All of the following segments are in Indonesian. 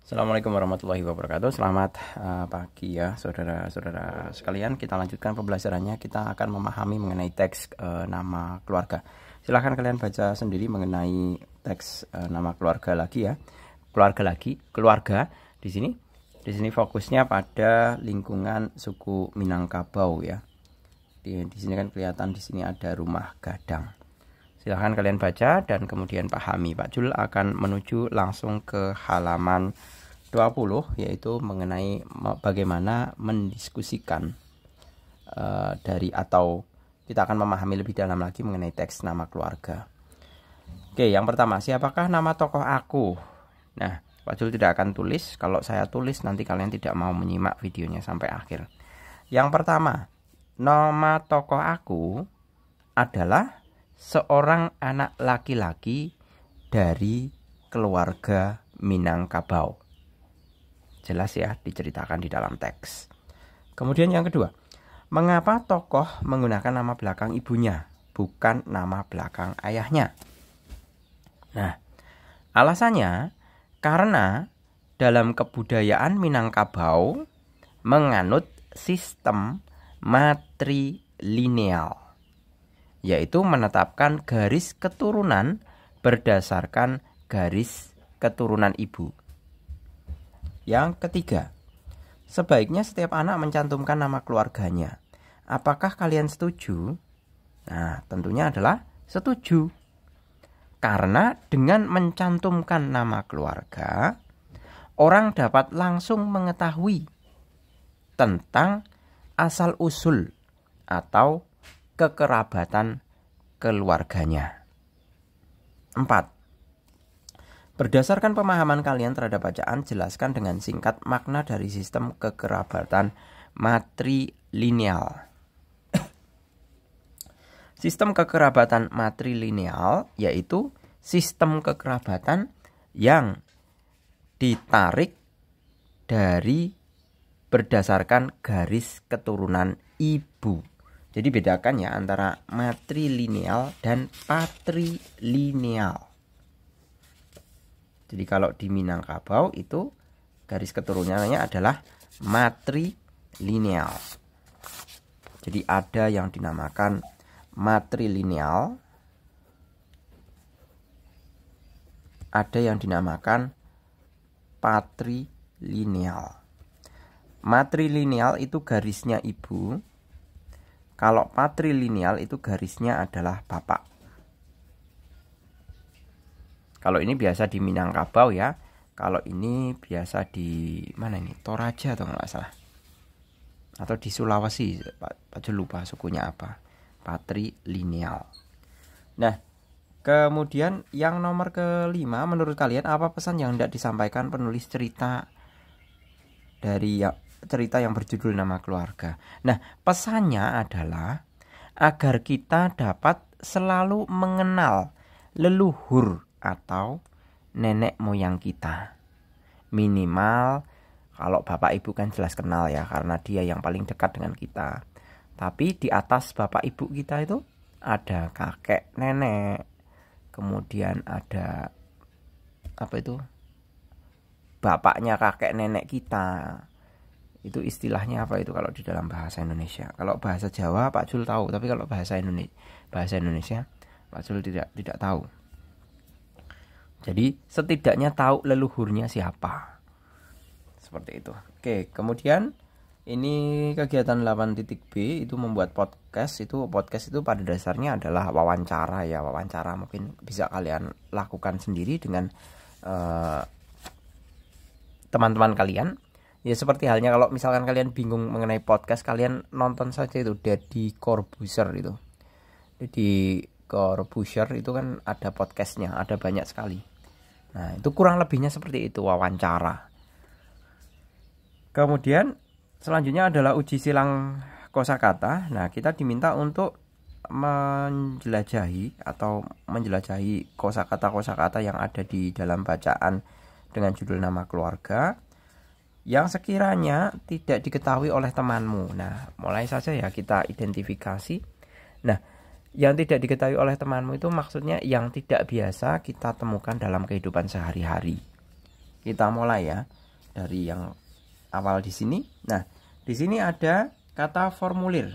Assalamualaikum warahmatullahi wabarakatuh. Selamat pagi ya saudara-saudara sekalian. Kita lanjutkan pembelajarannya. Kita akan memahami mengenai teks nama keluarga. Silahkan kalian baca sendiri mengenai teks nama keluarga lagi ya. Keluarga di sini. Di sini fokusnya pada lingkungan suku Minangkabau ya. Di sini kan kelihatan di sini ada rumah gadang. Silahkan kalian baca dan kemudian pahami. Pak Jul akan menuju langsung ke halaman 20, yaitu mengenai bagaimana mendiskusikan atau kita akan memahami lebih dalam lagi mengenai teks nama keluarga. Oke, yang pertama, siapakah nama tokoh aku? Nah, Pak Jul tidak akan tulis. Kalau saya tulis nanti kalian tidak mau menyimak videonya sampai akhir. Yang pertama, nama tokoh aku adalah seorang anak laki-laki dari keluarga Minangkabau. Jelas ya, diceritakan di dalam teks. Kemudian yang kedua, mengapa tokoh menggunakan nama belakang ibunya, bukan nama belakang ayahnya? Nah, alasannya karena dalam kebudayaan Minangkabau menganut sistem matrilineal, yaitu menetapkan garis keturunan berdasarkan garis keturunan ibu. Yang ketiga, sebaiknya setiap anak mencantumkan nama keluarganya. Apakah kalian setuju? Nah, tentunya adalah setuju. Karena dengan mencantumkan nama keluarga, orang dapat langsung mengetahui tentang asal-usul atau kekerabatan keluarganya. 4. Berdasarkan pemahaman kalian terhadap bacaan, jelaskan dengan singkat makna dari sistem kekerabatan matrilineal. Sistem kekerabatan matrilineal yaitu sistem kekerabatan yang ditarik dari berdasarkan garis keturunan ibu. Jadi bedakan ya antara matrilineal dan patrilineal. Jadi kalau di Minangkabau itu garis keturunannya adalah matrilineal. Jadi ada yang dinamakan matrilineal, ada yang dinamakan patrilineal. Matrilineal itu garisnya ibu. Kalau patrilineal itu garisnya adalah bapak. Kalau ini biasa di Minangkabau ya. Kalau ini biasa di mana ini? Toraja atau nggak salah. Atau di Sulawesi. Pak lupa sukunya apa. Patrilineal. Nah, kemudian yang nomor kelima, menurut kalian apa pesan yang hendak disampaikan penulis cerita dari cerita yang berjudul nama keluarga? Nah, pesannya adalah agar kita dapat selalu mengenal leluhur atau nenek moyang kita. Minimal kalau bapak ibu kan jelas kenal ya, karena dia yang paling dekat dengan kita. Tapi di atas bapak ibu kita itu ada kakek nenek, kemudian ada bapaknya kakek nenek kita. Itu istilahnya apa itu kalau di dalam bahasa Indonesia? Kalau bahasa Jawa Pak Jul tahu, tapi kalau bahasa Indonesia Pak Jul tidak tahu. Jadi setidaknya tahu leluhurnya siapa. Seperti itu. Oke, kemudian ini kegiatan 8.b itu membuat podcast. Podcast itu pada dasarnya adalah wawancara ya. Wawancara mungkin bisa kalian lakukan sendiri dengan teman-teman kalian. Ya seperti halnya kalau misalkan kalian bingung mengenai podcast, kalian nonton saja itu Deddy Corbuzier itu. Deddy Corbuzier itu kan ada podcastnya, ada banyak sekali. Nah itu kurang lebihnya seperti itu, wawancara. Kemudian selanjutnya adalah uji silang kosakata. Nah kita diminta untuk menjelajahi kosakata yang ada di dalam bacaan dengan judul nama keluarga yang sekiranya tidak diketahui oleh temanmu. Nah, mulai saja ya kita identifikasi. Nah, yang tidak diketahui oleh temanmu itu maksudnya yang tidak biasa kita temukan dalam kehidupan sehari-hari. Kita mulai ya dari yang awal di sini. Nah, di sini ada kata formulir.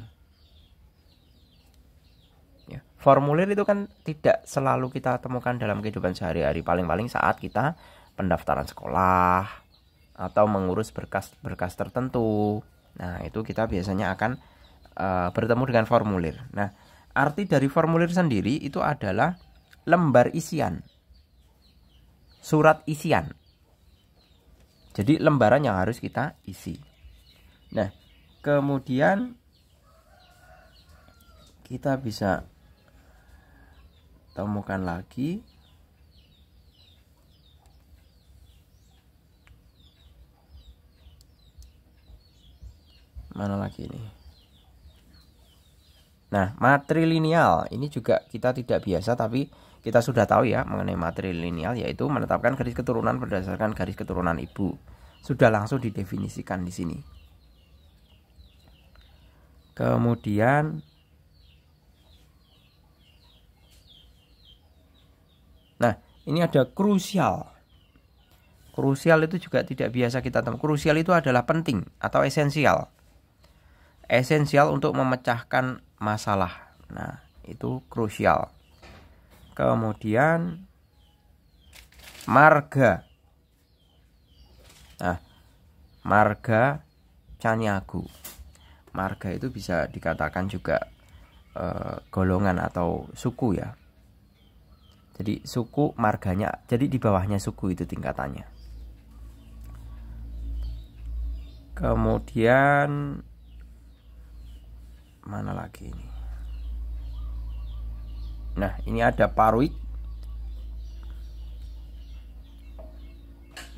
Ya, formulir itu kan tidak selalu kita temukan dalam kehidupan sehari-hari. Paling-paling saat kita pendaftaran sekolah atau mengurus berkas-berkas tertentu. Nah, itu kita biasanya akan bertemu dengan formulir. Nah, arti dari formulir sendiri itu adalah lembar isian, surat isian. Jadi lembaran yang harus kita isi. Nah, kemudian kita bisa temukan lagi mana lagi ini. Nah, matrilineal ini juga kita tidak biasa, tapi kita sudah tahu ya mengenai matrilineal, yaitu menetapkan garis keturunan berdasarkan garis keturunan ibu. Sudah langsung didefinisikan di sini. Kemudian nah, ini ada krusial. Krusial itu juga tidak biasa kita temukan. Krusial itu adalah penting atau esensial. Esensial untuk memecahkan masalah. Nah, itu krusial. Kemudian marga. Nah, marga Caniago. Marga itu bisa dikatakan juga golongan atau suku ya. Jadi suku marganya, jadi di bawahnya suku itu tingkatannya. Kemudian mana lagi ini? Nah, ini ada Paruik.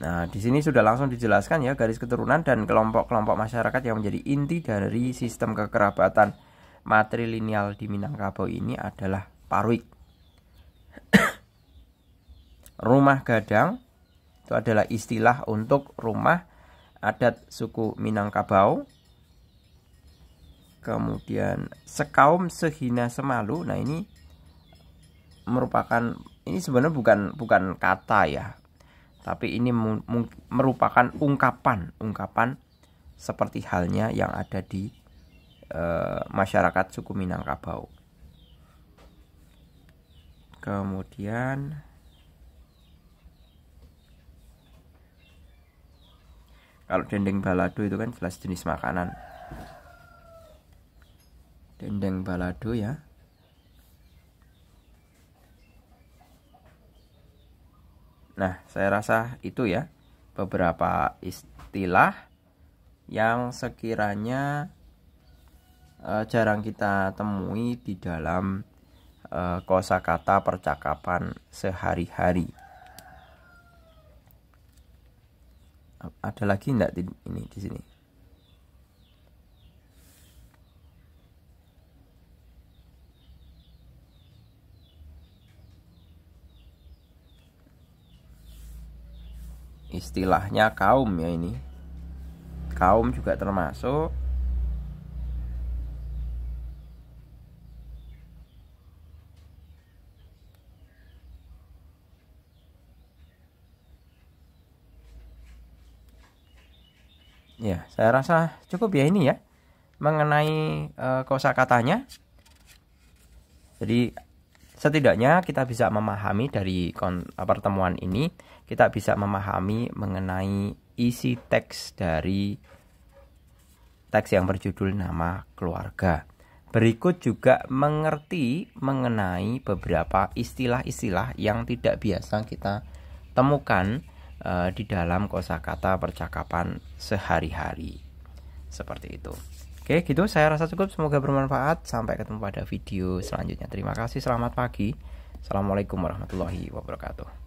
Nah, di sini sudah langsung dijelaskan ya garis keturunan dan kelompok-kelompok masyarakat yang menjadi inti dari sistem kekerabatan matrilineal di Minangkabau ini adalah Paruik. Rumah gadang itu adalah istilah untuk rumah adat suku Minangkabau. Kemudian sekaum sehina semalu. Nah, ini merupakan, ini sebenarnya bukan kata ya, tapi ini merupakan ungkapan seperti halnya yang ada di masyarakat suku Minangkabau. Kemudian kalau dendeng balado itu kan jelas jenis makanan. Dendeng balado ya. Nah, saya rasa itu ya beberapa istilah yang sekiranya jarang kita temui di dalam kosakata percakapan sehari-hari. Ada lagi enggak ini di sini? Istilahnya kaum ya ini. Kaum juga termasuk. Ya, saya rasa cukup ya ini ya mengenai kosakatanya. Jadi setidaknya kita bisa memahami dari pertemuan ini, kita bisa memahami mengenai isi teks dari teks yang berjudul Nama Keluarga. Berikut juga mengerti mengenai beberapa istilah-istilah yang tidak biasa kita temukan di dalam kosakata percakapan sehari-hari. Seperti itu. Oke, gitu saya rasa cukup. Semoga bermanfaat. Sampai ketemu pada video selanjutnya. Terima kasih. Selamat pagi. Assalamualaikum warahmatullahi wabarakatuh.